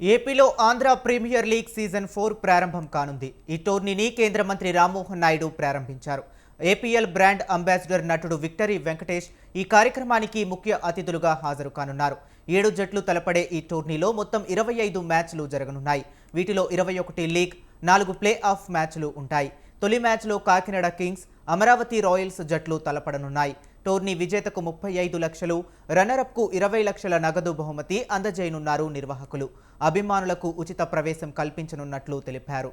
ఏపీలో Andhra premier league season 4 ప్రారంభం కానుంది. ఈ టోర్నీని కేంద్ర మంత్రి రామ్మోహన్ నాయుడు ప్రారంభించారు. ఏపీఎల్ బ్రాండ్ అంబాసిడర్ నటుడు విక్టరీ వెంకటేష్ ఈ కార్యక్రమానికి ముఖ్య అతిథులుగా హాజరు కానున్నారు. 7 జట్లు తలపడే ఈ టోర్నీలో మొత్తం 25 మ్యాచ్లు జరగనున్నాయి. వీటిలో 21 లీగ్, 4 ప్లే ఆఫ్ మ్యాచ్లు ఉంటాయి. తొలి మ్యాచ్లో కాకినాడ కింగ్స్, అమరావతి రాయల్స్ జట్లు తలపడనున్నాయి. టోర్నీ విజేతకు 35 లక్షలు, రన్నరప్కు 20 లక్షల నగదు బహుమతి అందజేయనున్నారు నిర్వాహకులు. అభిమానులకు ఉచిత ప్రవేశం కల్పించనున్నట్లు తెలిపారు.